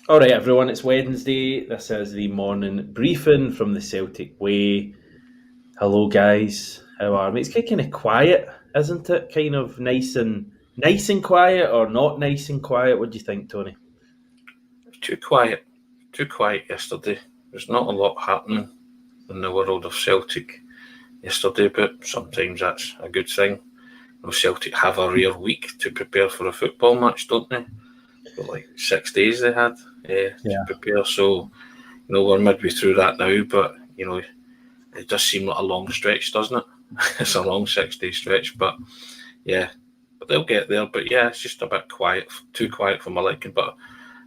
All right, everyone, it's Wednesday. This is the morning briefing from the Celtic Way. Hello, guys. How are we? It's kind of quiet, isn't it? Kind of nice and quiet, or not nice and quiet. What do you think, Tony? Too quiet. Too quiet yesterday. There's not a lot happening in the world of Celtic yesterday, but sometimes that's a good thing. Celtic have a rare week to prepare for a football match, don't they? Got like 6 days they had to Yeah. prepare. So, we're midway through that now, but, it does seem like a long stretch, doesn't it? It's a long 6 day stretch, but yeah, but they'll get there. But yeah, it's just a bit quiet, too quiet for my liking, but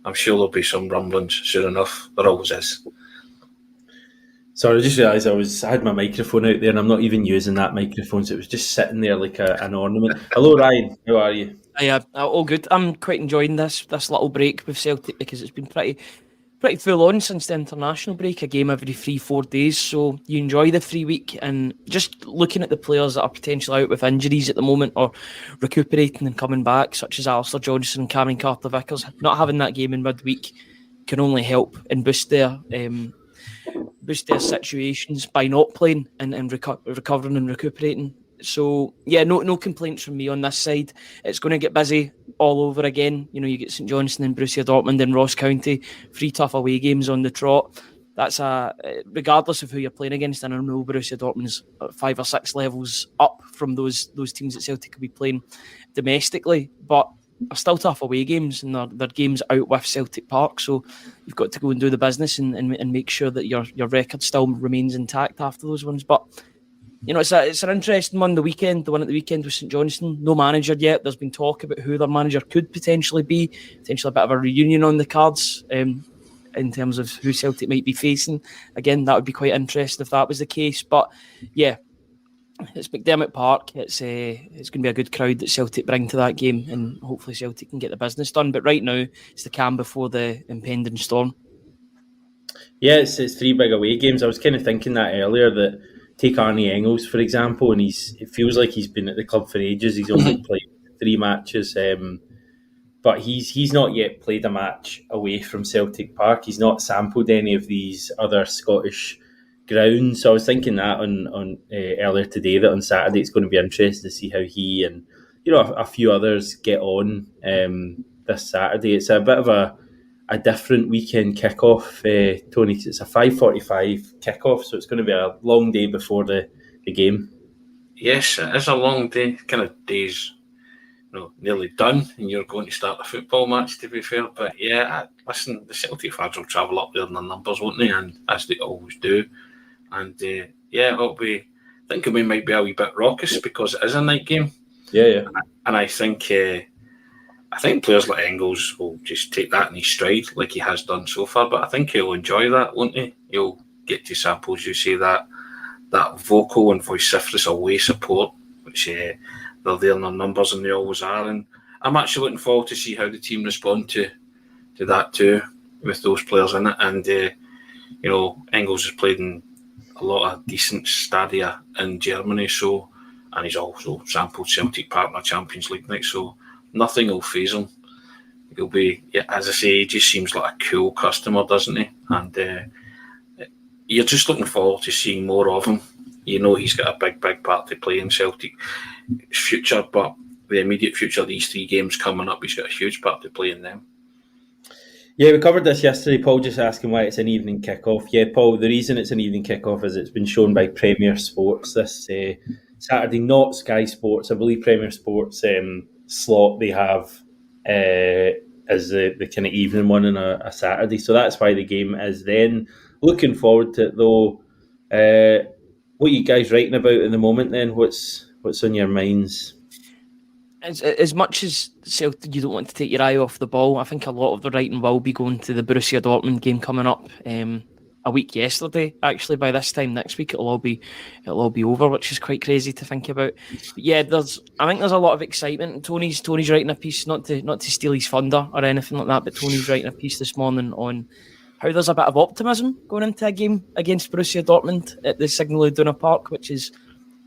I'm sure there'll be some rumblings soon enough. There always is. Sorry, I just realised I had my microphone out there, and I'm not even using that microphone, so it was just sitting there like an ornament. Hello, Ryan. How are you? Yeah, all good. I'm quite enjoying this little break with Celtic because it's been pretty full on since the international break. A game every 3-4 days, so you enjoy the 3 week and just looking at the players that are potentially out with injuries at the moment or recuperating and coming back, such as Alistair Johnson and Cameron Carter-Vickers. Not having that game in midweek can only help and boost their situations by not playing and recovering and recuperating. So yeah, no complaints from me on this side. It's going to get busy all over again. You get St Johnstone and Borussia Dortmund and Ross County, 3 tough away games on the trot. That's regardless of who you're playing against. And I know Borussia Dortmund's 5 or 6 levels up from those teams that Celtic could be playing domestically, but are still tough away games, and they're games out with Celtic Park. So you've got to go and do the business and make sure that your record still remains intact after those ones. But it's an interesting one. The one at the weekend with St Johnstone, no manager yet. There's been talk about who their manager could potentially be, potentially a bit of a reunion on the cards in terms of who Celtic might be facing. Again, that would be quite interesting if that was the case. But yeah, it's McDermott Park. It's going to be a good crowd that Celtic bring to that game, and hopefully Celtic can get the business done. But right now, it's the calm before the impending storm. Yeah, it's 3 big away games. I was kind of thinking that earlier, that take Arne Engels, for example, and it feels like he's been at the club for ages. He's only played 3 matches, but he's not yet played a match away from Celtic Park. He's not sampled any of these other Scottish grounds. So I was thinking that on earlier today, that on Saturday it's going to be interesting to see how he and a few others get on this Saturday. It's a bit of a different weekend kickoff, Tony. It's a 5:45 kickoff, so it's going to be a long day before the game. Yes, it is a long day. Kind of days, nearly done, and you're going to start the football match, to be fair. But yeah, listen, the Celtic fans will travel up there in their numbers, won't they? And as they always do. And yeah, it'll be. I think we might be a wee bit raucous because it is a night game. Yeah. And I think players like Engels will just take that in his stride, like he has done so far. But I think he'll enjoy that, won't he? He'll get to sample, as you say, that vocal and vociferous away support, which they're there in their numbers, and they always are. And I'm actually looking forward to see how the team respond to that too, with those players in it. And Engels has played in a lot of decent stadia in Germany, and he's also sampled Celtic Park in the Champions League night, so nothing will faze him. He'll be, as I say, he just seems like a cool customer, doesn't he? And you're just looking forward to seeing more of him. He's got a big part to play in Celtic's future, but the immediate future, these 3 games coming up, he's got a huge part to play in them. Yeah, we covered this yesterday. Paul just asking why it's an evening kickoff. Yeah, Paul, the reason it's an evening kickoff is it's been shown by Premier Sports this Saturday, not Sky Sports. I believe Premier Sports slot they have as the kind of evening one on a Saturday. So that's why the game is then. Looking forward to it, though. What are you guys writing about at the moment then? What's on your minds? As much as Celtic, you don't want to take your eye off the ball, I think a lot of the writing will be going to the Borussia Dortmund game coming up. A week yesterday, actually. By this time next week, it'll all be over, which is quite crazy to think about. But yeah, I think there's a lot of excitement. Tony's writing a piece, not to steal his thunder or anything like that, but Tony's writing a piece this morning on how there's a bit of optimism going into a game against Borussia Dortmund at the Signal Iduna Park, which is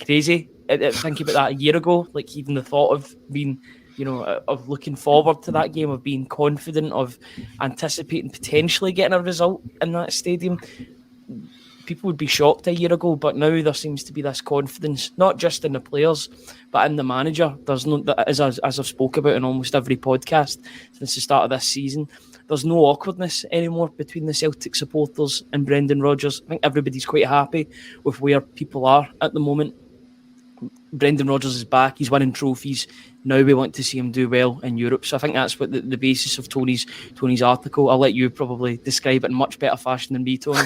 crazy. Thinking about that a year ago, like even the thought of being of looking forward to that game, of being confident, of anticipating potentially getting a result in that stadium. People would be shocked a year ago, but now there seems to be this confidence, not just in the players, but in the manager. There's no, as I've spoke about in almost every podcast since the start of this season, there's no awkwardness anymore between the Celtic supporters and Brendan Rodgers. I think everybody's quite happy with where people are at the moment. Brendan Rodgers is back. He's winning trophies. Now we want to see him do well in Europe. So I think that's what the basis of Tony's article. I'll let you probably describe it in much better fashion than me, Tony.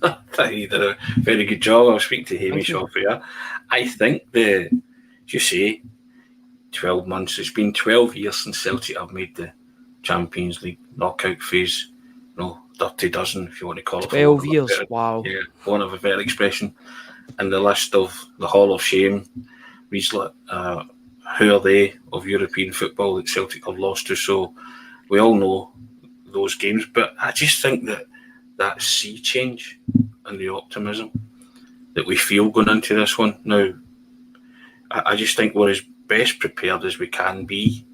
I think you did a very good job. I'll speak to Hamish off here. I think you say 12 months. It's been 12 years since Celtic have made the Champions League knockout phase. Dirty dozen, if you want to call it. 12 years, wow. Yeah, one of a better expression. And the list of the Hall of Shame reads like, who are they of European football that Celtic have lost to? So we all know those games, but I just think that sea change and the optimism that we feel going into this one now, I just think we're as best prepared as we can be.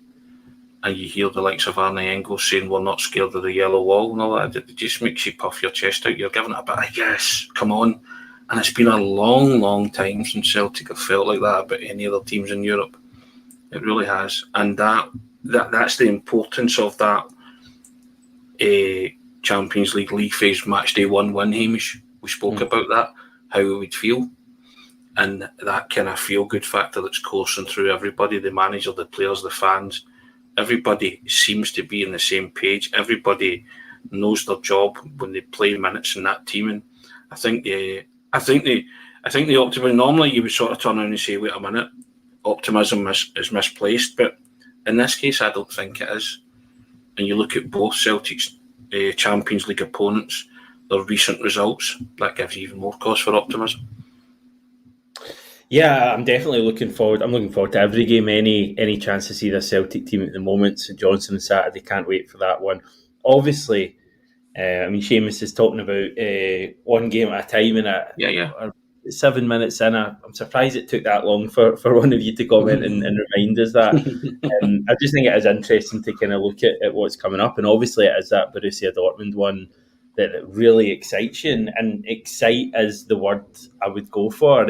And you hear the likes of Arne Engels saying we're not scared of the yellow wall and all that. It just makes you puff your chest out. You're giving it a bit of yes, come on. And it's been a long, long time since Celtic have felt like that about any other teams in Europe. It really has. And that's the importance of that Champions League phase match day 1 win, Hamish. We spoke about that, how we would feel. And that kind of feel-good factor that's coursing through everybody, the manager, the players, the fans. Everybody seems to be on the same page. Everybody knows their job when they play minutes in that team. And I think the optimism, normally you would sort of turn around and say, wait a minute, optimism is misplaced. But in this case, I don't think it is. And you look at both Celtic's Champions League opponents, their recent results, that gives you even more cause for optimism. Yeah, I'm definitely looking forward. I'm looking forward to every game. Any chance to see the Celtic team at the moment. St Johnstone on Saturday, can't wait for that one. Obviously, Seamus is talking about one game at a time, and 7 minutes in, I'm surprised it took that long for one of you to comment and remind us that. I just think it is interesting to kind of look at what's coming up, and obviously it is that Borussia Dortmund one that really excites you, and excite is the word I would go for.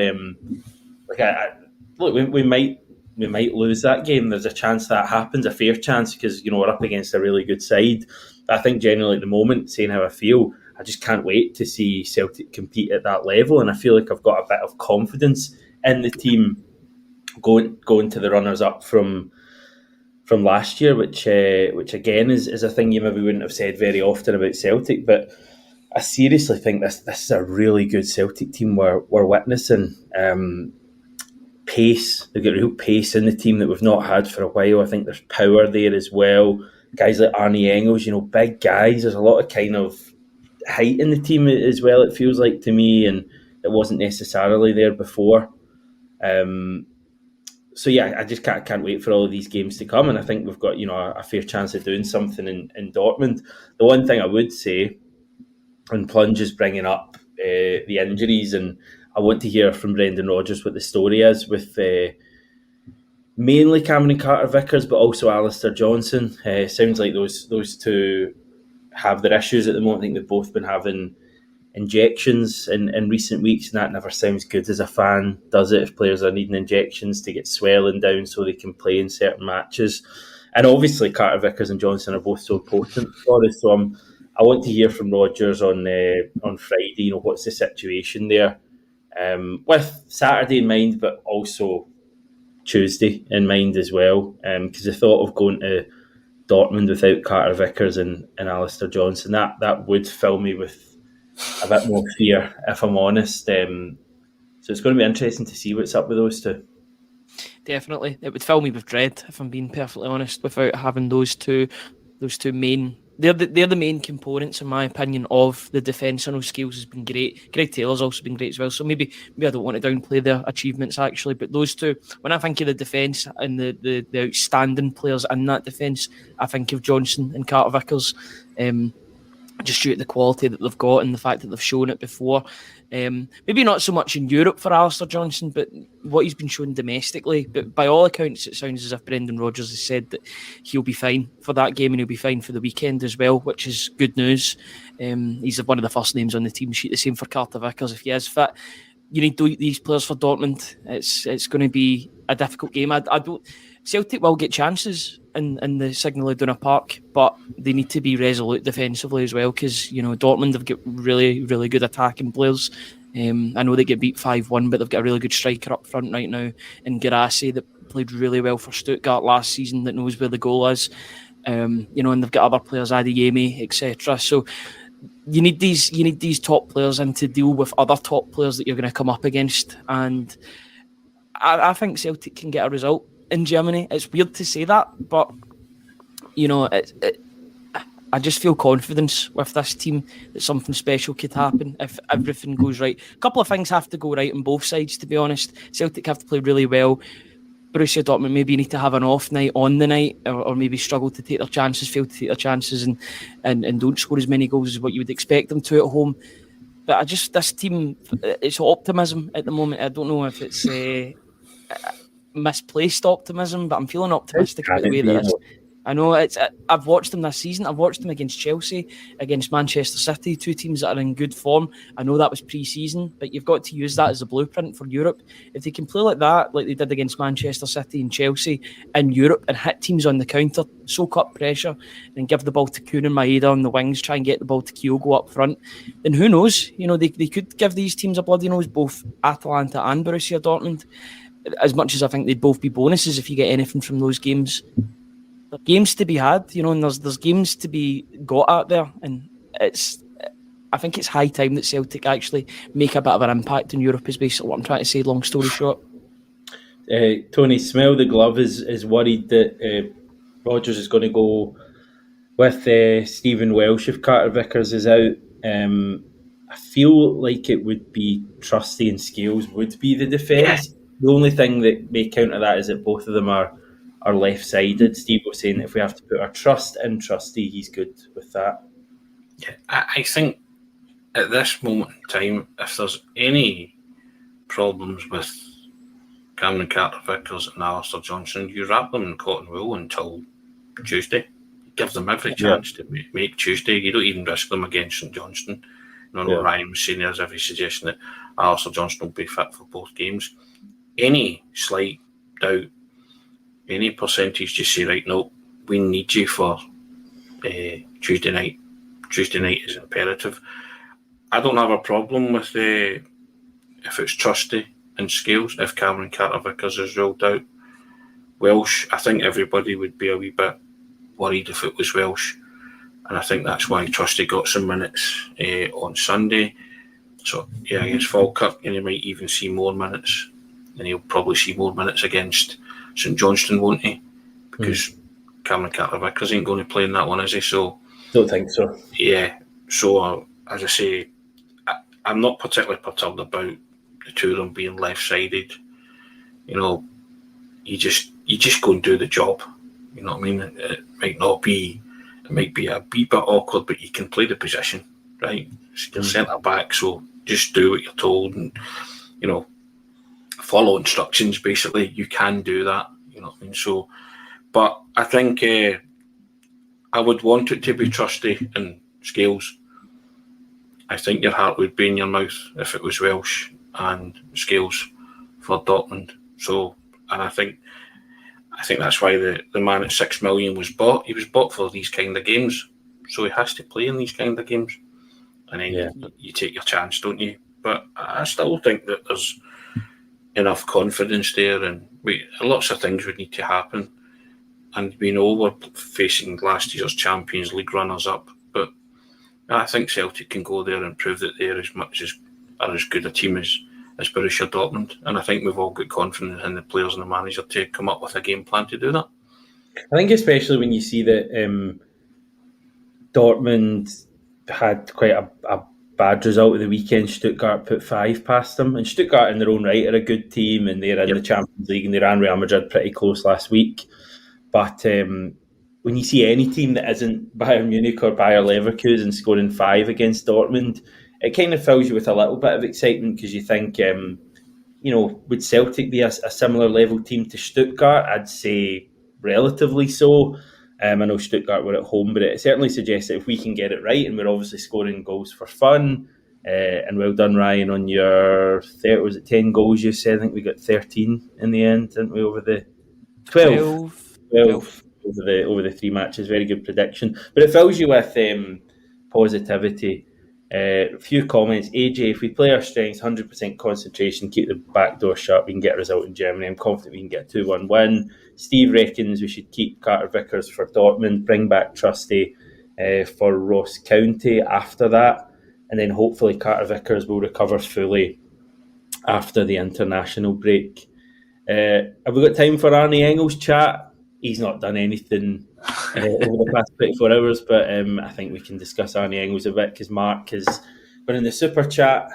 Look, we might lose that game. There's a chance that happens, a fair chance, because we're up against a really good side. But I think generally at the moment, saying how I feel, I just can't wait to see Celtic compete at that level, and I feel like I've got a bit of confidence in the team going to the runners up from last year, which again is a thing you maybe wouldn't have said very often about Celtic, but I seriously think this is a really good Celtic team we're witnessing. Pace, they've got real pace in the team that we've not had for a while. I think there's power there as well. Guys like Arne Engels, big guys. There's a lot of kind of height in the team as well, it feels like to me, and it wasn't necessarily there before. So yeah, I just can't wait for all of these games to come, and I think we've got a fair chance of doing something in Dortmund. The one thing I would say, and Plunge is bringing up the injuries, and I want to hear from Brendan Rodgers what the story is with mainly Cameron Carter-Vickers, but also Alistair Johnson. Sounds like those two have their issues at the moment. I think they've both been having injections in recent weeks, and that never sounds good as a fan, does it? If players are needing injections to get swelling down so they can play in certain matches. And obviously Carter-Vickers and Johnson are both so important for us. So I want to hear from Rodgers on Friday, what's the situation there, with Saturday in mind, but also Tuesday in mind as well, because the thought of going to Dortmund without Carter-Vickers and Alistair Johnson, that would fill me with a bit more fear, if I'm honest. So it's going to be interesting to see what's up with those two. Definitely, it would fill me with dread, if I'm being perfectly honest, without having those two main. They're the main components, in my opinion, of the defence. I know Scales has been great. Greg Taylor's also been great as well. So maybe I don't want to downplay their achievements, actually. But those two, when I think of the defence and the outstanding players in that defence, I think of Johnson and Carter-Vickers. just due to the quality that they've got and the fact that they've shown it before. Maybe not so much in Europe for Alistair Johnston, but what he's been shown domestically. But by all accounts, it sounds as if Brendan Rodgers has said that he'll be fine for that game and he'll be fine for the weekend as well, which is good news. He's one of the first names on the team sheet. The same for Carter Vickers if he is fit. You need these players for Dortmund. It's going to be a difficult game. I don't. Celtic will get chances in the Signal Iduna Park, but they need to be resolute defensively as well because, you know, Dortmund have got really, really good attacking players. I know they get beat 5-1, but they've got a really good striker up front right now in Garassi that played really well for Stuttgart last season, that knows where the goal is. You know, and they've got other players, Adeyemi, etc. So you need these top players in to deal with other top players that you're going to come up against. And I think Celtic can get a result in Germany. It's weird to say that, but you know, I just feel confidence with this team that something special could happen if everything goes right. A couple of things have to go right on both sides, to be honest. Celtic have to play really well. Borussia Dortmund maybe need to have an off night on the night, or maybe struggle to take their chances, fail to take their chances, and don't score as many goals as what you would expect them to at home. But this team, it's optimism at the moment. I don't know if it's misplaced optimism, but I'm feeling optimistic about the way that I know I've watched them this season. I've watched them against Chelsea, against Manchester City, two teams that are in good form. I know that was pre-season, but you've got to use that as a blueprint for Europe. If they can play like that, like they did against Manchester City and Chelsea in Europe, and hit teams on the counter, soak up pressure, and give the ball to Kuhn and Maeda on the wings, try and get the ball to Kyogo up front, then who knows? You know, they could give these teams a bloody nose, both Atalanta and Borussia Dortmund. As much as I think they'd both be bonuses if you get anything from those games. There are games to be had, you know, and there's games to be got out there, and I think it's high time that Celtic actually make a bit of an impact in Europe, is basically what I'm trying to say, long story short. Tony, Smell the Glove is worried that Rodgers is going to go with Stephen Welsh if Carter Vickers is out. I feel like it would be Trusty and Scales would be the defence. The only thing that may counter that is that both of them are left-sided. Steve was saying that if we have to put our trust in Trusty, he's good with that. Yeah, I think at this moment in time, if there's any problems with Cameron Carter-Vickers and Alistair Johnston, you wrap them in cotton wool until Tuesday. Give them every chance to make Tuesday. You don't even risk them against St Johnston. You know, Ryan was saying there's every suggestion that Alistair Johnston will be fit for both games. Any slight doubt, any percentage, just say, right, no, we need you for Tuesday night. Tuesday night is imperative. I don't have a problem with if it's Trusty and Scales, if Cameron Carter-Vickers is ruled out. Welsh, I think everybody would be a wee bit worried if it was Welsh, and I think that's why Trusty got some minutes on Sunday. So, yeah, against Falkirk, and he might even see more minutes, and he'll probably see more minutes against St Johnston, won't he? Because Cameron Carter-Vickers ain't going to play in that one, is he? So, don't think so. Yeah. So, as I say, I'm not particularly perturbed about the two of them being left-sided. You know, you just go and do the job. You know what I mean? It might be a wee bit awkward, but you can play the position, right? You're centre back, so just do what you're told and, you know, follow instructions, basically. You can do that, you know what I mean? So, but I think I would want it to be Trusty and Scales. I think your heart would be in your mouth if it was Welsh and Scales for Dortmund. So, and I think that's why the man at 6 million was bought. He was bought for these kind of games, so he has to play in these kind of games. And then you take your chance, don't you? But I still think that there's enough confidence there, and lots of things would need to happen. And we know we're facing last year's Champions League runners-up, but I think Celtic can go there and prove that they're as good a team as Borussia Dortmund, and I think we've all got confidence in the players and the manager to come up with a game plan to do that. I think especially when you see that Dortmund had quite a bad result of the weekend. Stuttgart put 5 past them, and Stuttgart in their own right are a good team, and they're in the Champions League, and they ran Real Madrid pretty close last week. But when you see any team that isn't Bayern Munich or Bayer Leverkusen scoring 5 against Dortmund, it kind of fills you with a little bit of excitement because you think, would Celtic be a similar level team to Stuttgart? I'd say relatively so. I know Stuttgart were at home, but it certainly suggests that if we can get it right, and we're obviously scoring goals for fun, and well done, Ryan, on your 10 goals you said? I think we got 13 in the end, didn't we, over the 12 over the 3 matches. Very good prediction. But it fills you with positivity. A few comments. AJ, if we play our strengths, 100% concentration, keep the back door shut, we can get a result in Germany. I'm confident we can get a 2-1 win. Steve reckons we should keep Carter Vickers for Dortmund, bring back Trusty for Ross County after that, and then hopefully Carter Vickers will recover fully after the international break. Have we got time for Arne Engels chat? He's not done anything over the past 24 hours, but I think we can discuss Arne Engels a bit because Mark has been in the super chat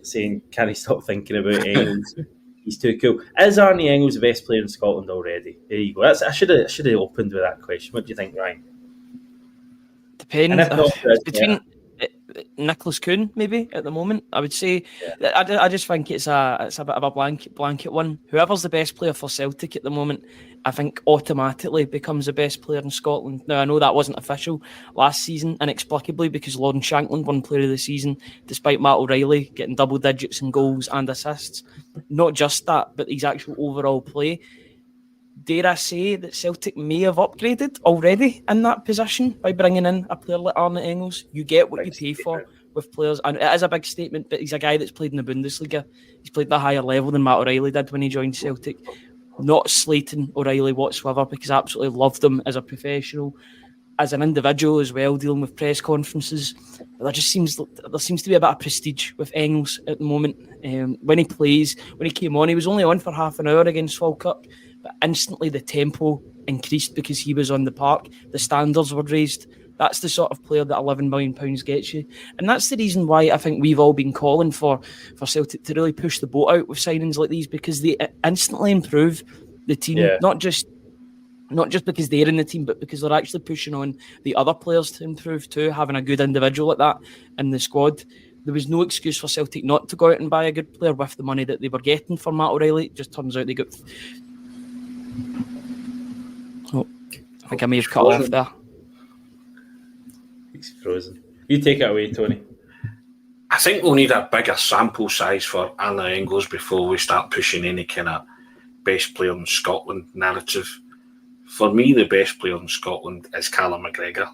saying, can he stop thinking about Engels? He's too cool. Is Arne Engels the best player in Scotland already? There you go. I should have opened with that question. What do you think, Ryan? Depends. Between Nicholas Kuhn, maybe at the moment, I would say. Yeah. I just think it's a bit of a blanket one. Whoever's the best player for Celtic at the moment, I think automatically becomes the best player in Scotland. Now I know that wasn't official last season, inexplicably, because Lauren Shankland won Player of the Season despite Matt O'Reilly getting double digits in goals and assists. Not just that, but his actual overall play. Dare I say that Celtic may have upgraded already in that position by bringing in a player like Arne Engels. You get what you pay for with players, and it is a big statement, but he's a guy that's played in the Bundesliga. He's played at a higher level than Matt O'Reilly did when he joined Celtic. Not slating O'Reilly whatsoever, because I absolutely loved him as a professional, as an individual as well, dealing with press conferences. There seems to be a bit of prestige with Engels at the moment. When he came on, he was only on for half an hour against Falkirk, but instantly the tempo increased because he was on the park. The standards were raised. That's the sort of player that £11 million gets you. And that's the reason why I think we've all been calling for Celtic to really push the boat out with signings like these, because they instantly improve the team, not just because they're in the team, but because they're actually pushing on the other players to improve too, having a good individual like that in the squad. There was no excuse for Celtic not to go out and buy a good player with the money that they were getting for Matt O'Reilly. It just turns out they got... I think I may have cut off there. He's frozen. You take it away, Tony. I think we'll need a bigger sample size for Arne Engels before we start pushing any kind of best player in Scotland narrative. For me, the best player in Scotland is Callum McGregor,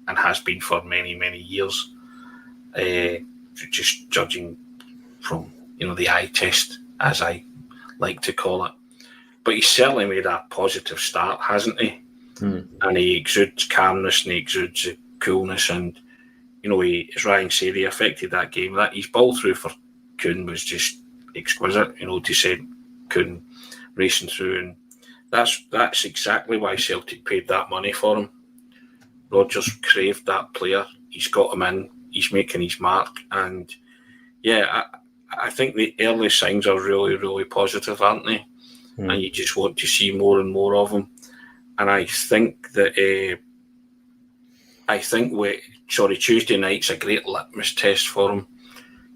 and has been for many, many years. Just judging from the eye test, as I like to call it. But he's certainly made a positive start, hasn't he? And he exudes calmness and he exudes coolness, and as Ryan said, he affected that game. That his ball through for Kuhn was just exquisite. To send Kuhn racing through, and that's exactly why Celtic paid that money for him. Rodgers craved that player. He's got him in. He's making his mark, and I think the early signs are really, really positive, aren't they? And you just want to see more and more of him. And I think that Tuesday night's a great litmus test for him,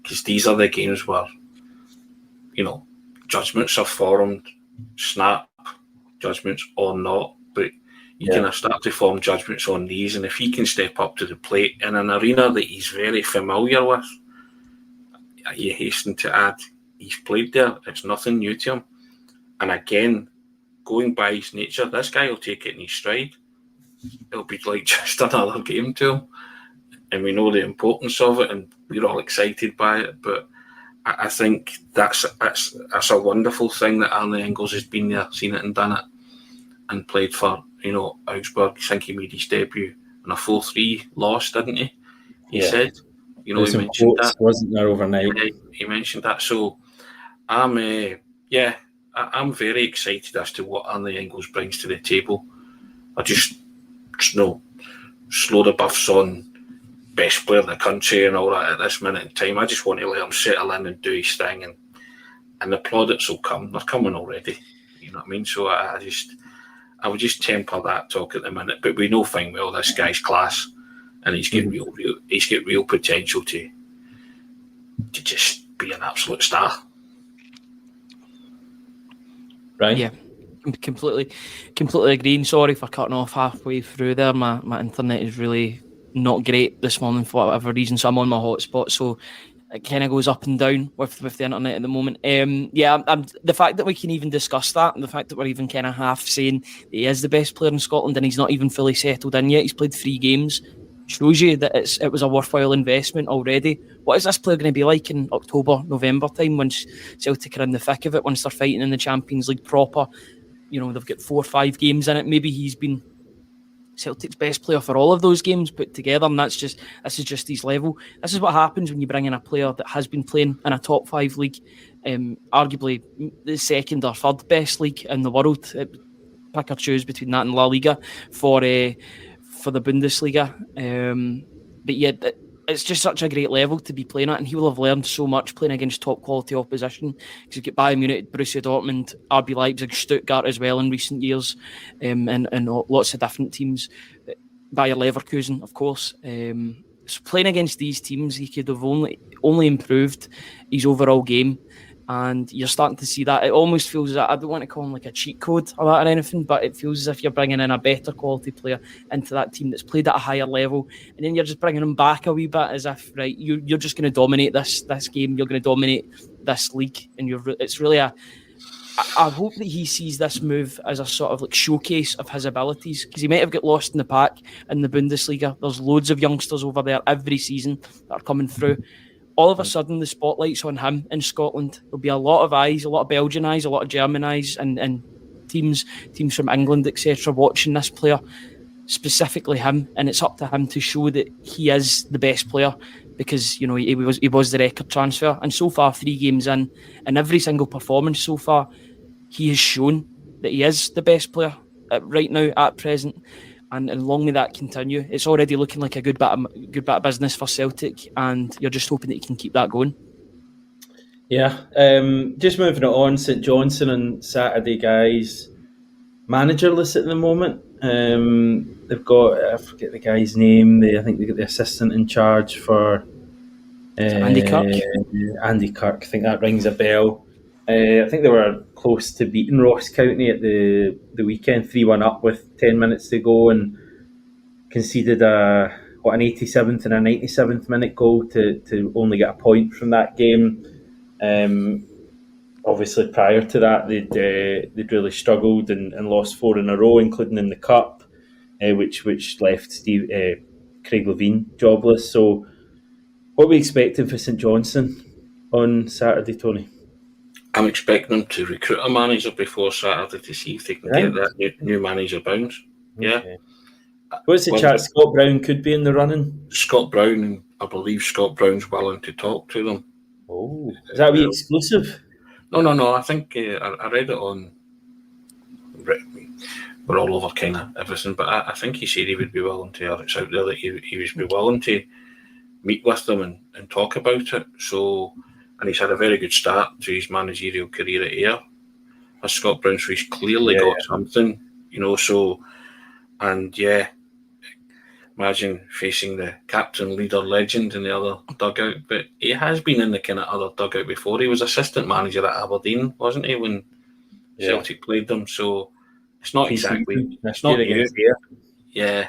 because these are the games where judgments are formed, snap judgments or not, but you can start to form judgments on these. And if he can step up to the plate in an arena that he's very familiar with, you hasten to add, he's played there. It's nothing new to him. And again, going by his nature, this guy will take it in his stride. It'll be like just another game to him. And we know the importance of it, and we're all excited by it. But I think that's a wonderful thing that Arne Engels has been there, seen it and done it, and played for Augsburg. I think he made his debut in a 4-3 loss, didn't he? He said, he mentioned that, wasn't there overnight? He mentioned that. So I'm very excited as to what Arne Engels brings to the table. I just slow the buffs on best player in the country and all that at this minute in time. I just want to let him settle in and do his thing, and the plaudits will come. They're coming already. You know what I mean? So I I would just temper that talk at the minute. But we know fine well this guy's class, and he's got real potential to just be an absolute star. Right? Yeah, completely agreeing. Sorry for cutting off halfway through there. My internet is really not great this morning for whatever reason, so I'm on my hotspot. So it kind of goes up and down with the internet at the moment. The fact that we can even discuss that, and the fact that we're even kind of half saying he is the best player in Scotland and he's not even fully settled in yet. He's played 3 games. Shows you that it was a worthwhile investment already. What is this player going to be like in October, November time once Celtic are in the thick of it, once they're fighting in the Champions League proper? They've got 4 or 5 games in it. Maybe he's been Celtic's best player for all of those games put together, and this is just his level. This is what happens when you bring in a player that has been playing in a top 5 league, arguably the second or third best league in the world. Pick or choose between that and La Liga for the Bundesliga. But yeah, it's just such a great level to be playing at, and he will have learned so much playing against top quality opposition, because you get Bayern Munich, Borussia Dortmund, RB Leipzig, Stuttgart as well in recent years, and lots of different teams. Bayer Leverkusen, of course. So playing against these teams, he could have only improved his overall game. And you're starting to see that. It almost feels that, I don't want to call him like a cheat code or that or anything, but it feels as if you're bringing in a better quality player into that team that's played at a higher level, and then you're just bringing him back a wee bit as if, right, you're just going to dominate this game, you're going to dominate this league, and it's really I hope that he sees this move as a sort of like showcase of his abilities, because he might have got lost in the pack in the Bundesliga. There's loads of youngsters over there every season that are coming through. All of a sudden, the spotlight's on him in Scotland. There'll be a lot of eyes, a lot of Belgian eyes, a lot of German eyes, and teams from England, etc., watching this player, specifically him. And it's up to him to show that he is the best player, because he was the record transfer. And so far, 3 games in every single performance so far, he has shown that he is the best player right now at present. And long may that continue. It's already looking like a good bit of business for Celtic, and you're just hoping that you can keep that going. Yeah. Just moving it on, St Johnstone on Saturday, guys. Managerless at the moment. They've got, I forget the guy's name. I think they got the assistant in charge for Andy Kirk. Andy Kirk. I think that rings a bell. I think they were close to beating Ross County at the weekend, 3-1 up with 10 minutes to go, and conceded an 87th and a 97th minute goal to only get a point from that game. Obviously, prior to that, they'd really struggled and lost 4 in a row, including in the cup, which left Craig Levine jobless. So, what are we expecting for St Johnstone on Saturday, Tony? I'm expecting them to recruit a manager before Saturday to see if they can get that new manager bound. Yeah. Okay. What's the chat? Scott Brown could be in the running? Scott Brown, I believe Scott Brown's willing to talk to them. Oh, is that wee exclusive? No. I think I read it on. We're all over kind of everything, but I think he said he would be willing to, or it's out there that he would be willing to meet with them and talk about it. So. And he's had a very good start to his managerial career at Ayr. As Scott Brown, so he's clearly got something, so, and imagine facing the captain, leader, legend in the other dugout. But he has been in the kind of other dugout before. He was assistant manager at Aberdeen, wasn't he, when Celtic played them? So it's not exactly, it's not new. Yeah.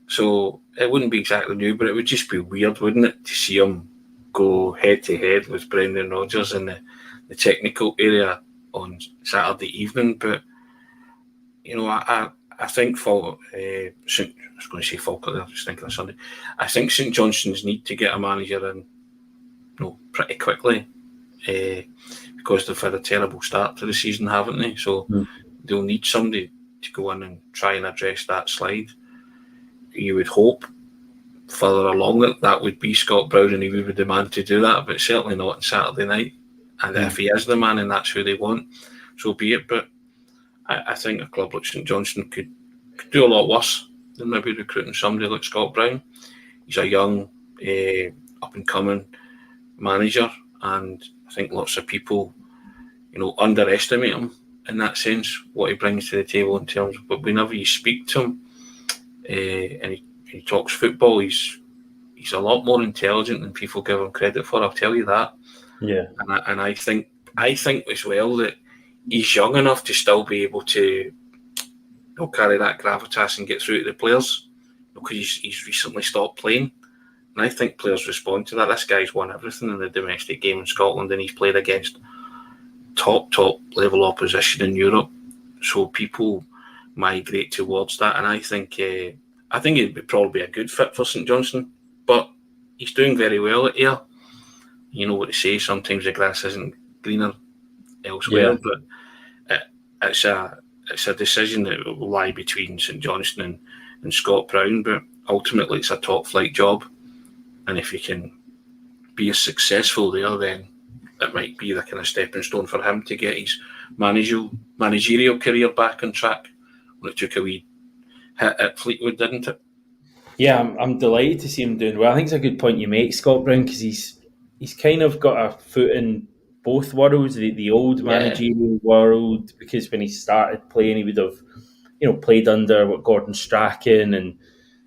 So it wouldn't be exactly new, but it would just be weird, wouldn't it, to see him go head-to-head with Brendan Rodgers in the technical area on Saturday evening. But, I think I was going to say Falkirk there, just thinking of Sunday. I think St Johnstone's need to get a manager in pretty quickly, because they've had a terrible start to the season, haven't they? So they'll need somebody to go in and try and address that slide. You would hope further along that would be Scott Brown, and he would be the man to do that, but certainly not on Saturday night. And if he is the man and that's who they want, so be it. But I think a club like St Johnstone could do a lot worse than maybe recruiting somebody like Scott Brown. He's a young, up-and-coming manager, and I think lots of people, underestimate him in that sense, what he brings to the table in terms of, but whenever you speak to him and he talks football, he's a lot more intelligent than people give him credit for. I'll tell you that. Yeah, and I think as well that he's young enough to still be able to carry that gravitas and get through to the players, because he's recently stopped playing. And I think players respond to that. This guy's won everything in the domestic game in Scotland, and he's played against top level opposition in Europe. So people migrate towards that, and I think he'd probably be a good fit for St Johnstone. But he's doing very well at Ayr. You know what to say. Sometimes the grass isn't greener elsewhere, but it's a decision that will lie between St Johnstone and Scott Brown. But ultimately, it's a top flight job, and if he can be as successful there, then it might be the kind of stepping stone for him to get his managerial career back on track. When it took a wee hit at Fleetwood, didn't it? Yeah, I'm delighted to see him doing well. I think it's a good point you make, Scott Brown, because he's kind of got a foot in both worlds, the old managerial world, because when he started playing, he would have, played under Gordon Strachan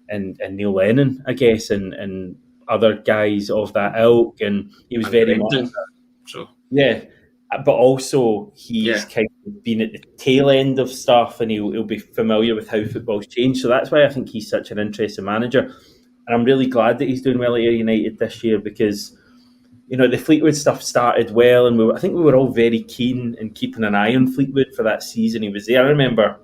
and Neil Lennon, I guess, and other guys of that ilk, and he was very much. So yeah, but also he's kind of been at the tail end of stuff, and he'll be familiar with how football's changed. So that's why I think he's such an interesting manager, and I'm really glad that he's doing well at Ayr United this year, because the Fleetwood stuff started well, and I think we were all very keen in keeping an eye on Fleetwood for that season he was there. I remember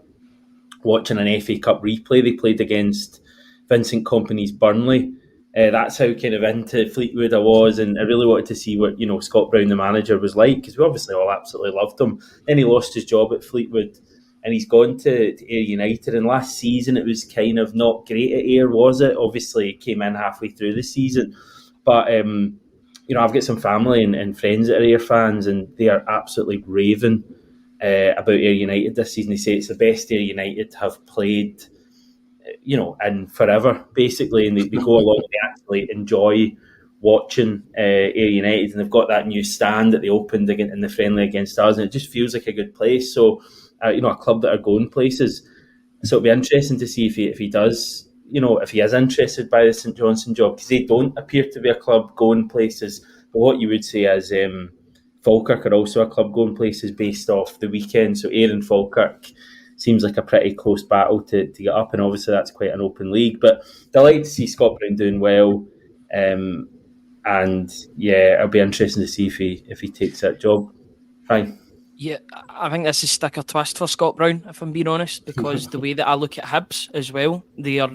watching an FA Cup replay they played against Vincent Kompany's Burnley. That's how kind of into Fleetwood I was, and I really wanted to see what Scott Brown, the manager, was like, because we obviously all absolutely loved him. Then he lost his job at Fleetwood, and he's gone to Ayr United. And last season it was kind of not great at Ayr, was it? Obviously, it came in halfway through the season, but I've got some family and friends that are Ayr fans, and they are absolutely raving about Ayr United this season. They say it's the best Ayr United have played, in forever, basically, and they go along, they actually enjoy watching Ayr United, and they've got that new stand that they opened again in the friendly against us, and it just feels like a good place. So, a club that are going places. So it'll be interesting to see if he does, if he is interested by the St Johnstone job, because they don't appear to be a club going places. But what you would say is Falkirk are also a club going places based off the weekend. So Ayr and Falkirk seems like a pretty close battle to get up, and obviously that's quite an open league. But delighted to see Scott Brown doing well, and it'll be interesting to see if he takes that job. Fine. Yeah, I think this is stick or twist for Scott Brown, if I'm being honest, because the way that I look at Hibs as well, they are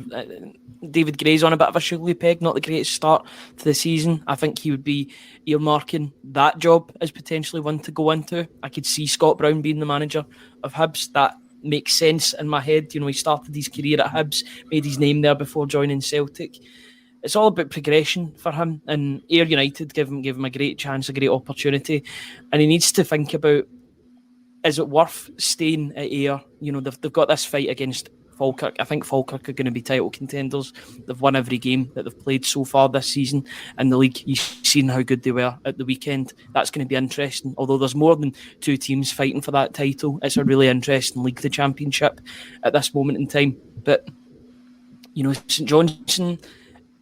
David Gray's on a bit of a sugary peg, not the greatest start to the season. I think he would be earmarking that job as potentially one to go into. I could see Scott Brown being the manager of Hibs. That makes sense in my head. He started his career at Hibs, made his name there before joining Celtic. It's all about progression for him, and Ayr United give him a great chance, a great opportunity, and he needs to think about, is it worth staying at Ayr? They've got this fight against Falkirk. I think Falkirk are going to be title contenders. They've won every game that they've played so far this season in the league. You've seen how good they were at the weekend. That's going to be interesting. Although there's more than two teams fighting for that title, it's a really interesting league, the Championship, at this moment in time. But, St Johnstone,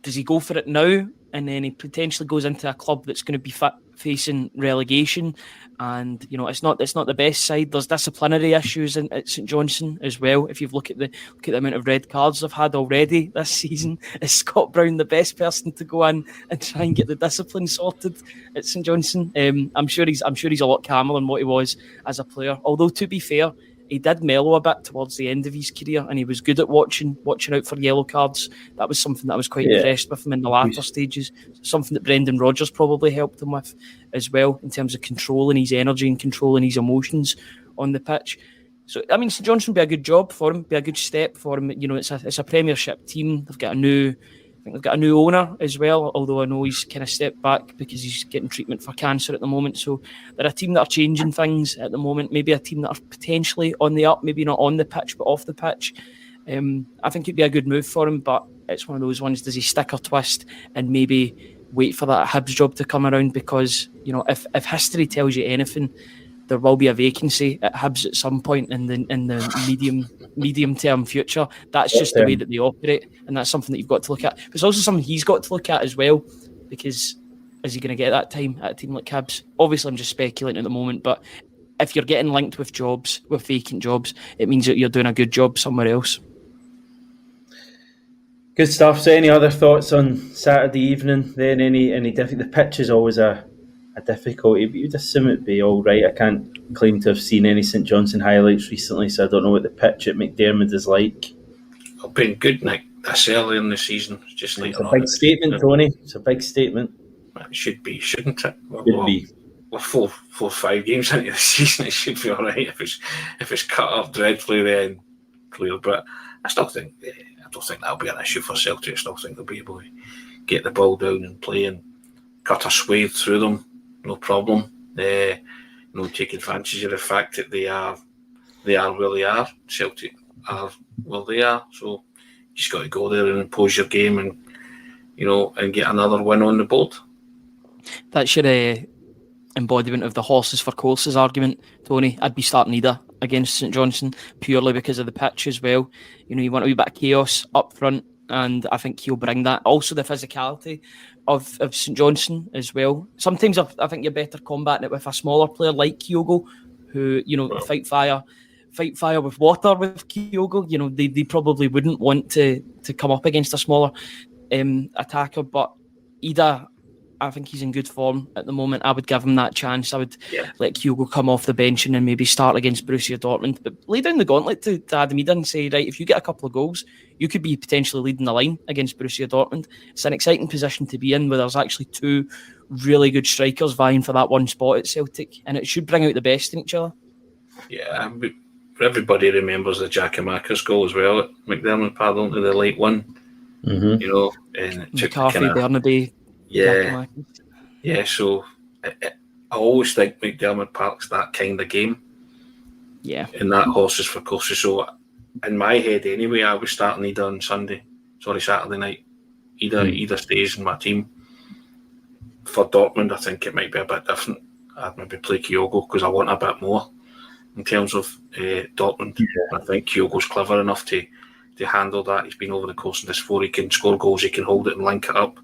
does he go for it now? And then he potentially goes into a club that's going to be facing relegation, and it's not the best side. There's disciplinary issues at St Johnstone as well. If you look at the amount of red cards they've had already this season, is Scott Brown the best person to go in and try and get the discipline sorted at St Johnstone? I'm sure he's a lot calmer than what he was as a player. Although, to be fair, he did mellow a bit towards the end of his career, and he was good at watching out for yellow cards. That was something that I was quite impressed with him in the latter stages. Something that Brendan Rodgers probably helped him with as well, in terms of controlling his energy and controlling his emotions on the pitch. So, St Johnstone would be a good job for him, be a good step for him. It's a Premiership team. They've got a new owner as well, although I know he's kind of stepped back because he's getting treatment for cancer at the moment. So they're a team that are changing things at the moment, maybe a team that are potentially on the up, maybe not on the pitch, but off the pitch. I think it'd be a good move for him, but it's one of those ones, does he stick or twist and maybe wait for that Hibs job to come around? Because, if history tells you anything, there will be a vacancy at Hibs at some point in the medium term future. That's just the way that they operate, and that's something that you've got to look at. But it's also something he's got to look at as well, because is he going to get that time at a team like Hibs? Obviously, I'm just speculating at the moment, but if you're getting linked with jobs, with vacant jobs, it means that you're doing a good job somewhere else. Good stuff. So, any other thoughts on Saturday evening? Then any different? The pitch is always a difficulty, but you'd assume it'd be all right. I can't claim to have seen any St Johnstone highlights recently, so I don't know what the pitch at McDermott is like. It's been good, Nick. This early in the season, just like it's a big statement, Tony. It's a big statement. It should be, shouldn't it? Should be. We're 5 games into the season. It should be all right. If it's cut up dreadfully, then clear. But I don't think that'll be an issue for Celtic. I still think they'll be able to get the ball down and play and cut a swathe through them, no problem. Take advantage of the fact that they are where they are. Celtic are where they are. So you just got to go there and impose your game and get another win on the board. That's your embodiment of the horses for courses argument, Tony. I'd be starting Ida against St Johnstone purely because of the pitch as well. You want a wee bit of chaos up front, and I think he'll bring that. Also, the physicality of St Johnstone as well. Sometimes I think you're better combating it with a smaller player like Kyogo, who fight fire with water with Kyogo. They probably wouldn't want to come up against a smaller attacker, but Ida, I think he's in good form at the moment. I would give him that chance. I would let Kyogo come off the bench and then maybe start against Borussia Dortmund. But lay down the gauntlet to Adam Ida and say, right, if you get a couple of goals, you could be potentially leading the line against Borussia Dortmund. It's an exciting position to be in, where there's actually 2 really good strikers vying for that one spot at Celtic, and it should bring out the best in each other. Yeah, everybody remembers the Giacomakis goal as well at McDermott Park, don't they? The late one. Mm-hmm. And it took McCarthy, Bernabei. Yeah. So I always think McDermott Park's that kind of game. Yeah. And that horses for courses. So in my head, anyway, I was starting Ida on Saturday night. Ida stays in my team. For Dortmund, I think it might be a bit different. I'd maybe play Kyogo because I want a bit more in terms of Dortmund. Yeah. I think Kyogo's clever enough to handle that. He's been over the course of this 4. He can score goals. He can hold it and link it up.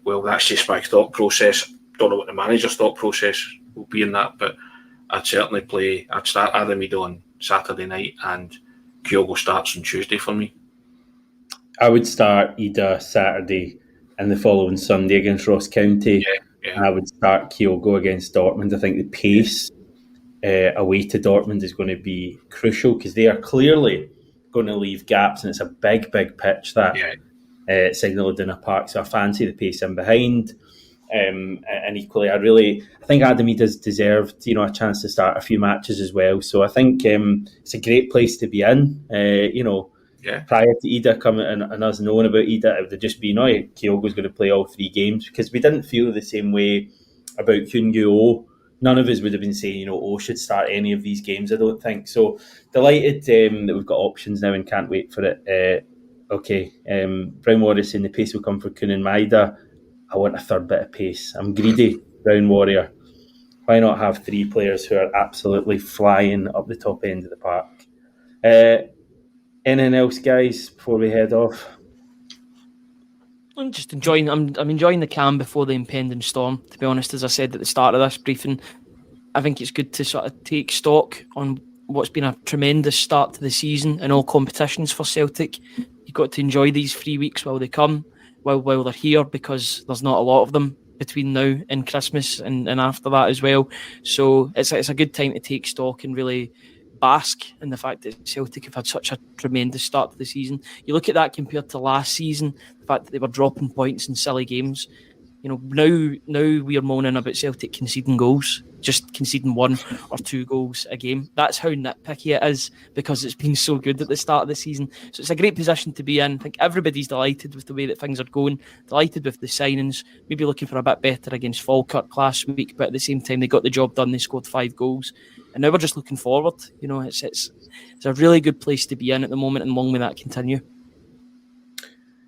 Well, that's just my thought process. Don't know what the manager's thought process will be in that, but I'd start Adam Ida on Saturday night, and Kyogo starts on Tuesday for me. I would start Ida Saturday and the following Sunday against Ross County. Yeah. And I would start Kyogo against Dortmund. I think the pace away to Dortmund is going to be crucial, because they are clearly going to leave gaps, and it's a big pitch that. Yeah. Signal Iduna Park, so I fancy the pace in behind, and equally I think Adam Ida's deserved a chance to start a few matches as well, so I think it's a great place to be in. Prior to Ida coming and us knowing about Ida, it would have just been Kyogo's going to play all 3 games, because we didn't feel the same way about Kyung-Yu. None of us would have been saying should start any of these games, I don't think. So delighted that we've got options now and can't wait for it. Okay, Brown Warrior saying the pace will come for Kun and Maida. I want a third bit of pace. I'm greedy, Brown Warrior. Why not have 3 players who are absolutely flying up the top end of the park? Anything else, guys, before we head off? I'm just enjoying. I'm enjoying the calm before the impending storm. To be honest, as I said at the start of this briefing, I think it's good to sort of take stock on what's been a tremendous start to the season in all competitions for Celtic. You've got to enjoy these 3 weeks while they come, while they're here, because there's not a lot of them between now and Christmas and after that as well. So it's a good time to take stock and really bask in the fact that Celtic have had such a tremendous start to the season. You look at that compared to last season, the fact that they were dropping points in silly games. Now we're moaning about Celtic conceding goals, just conceding 1 or 2 goals a game. That's how nitpicky it is, because it's been so good at the start of the season. So it's a great position to be in. I think everybody's delighted with the way that things are going, delighted with the signings, maybe looking for a bit better against Falkirk last week, but at the same time they got the job done, they scored 5 goals. And now we're just looking forward. It's a really good place to be in at the moment, and long may that continue.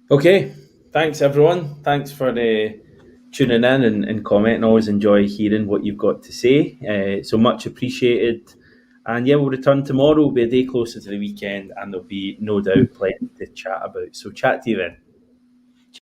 Okay, thanks everyone. Thanks for tuning in and commenting. Always enjoy hearing what you've got to say. So much appreciated. And yeah, we'll return tomorrow. We'll be a day closer to the weekend, and there'll be no doubt plenty to chat about. So chat to you then.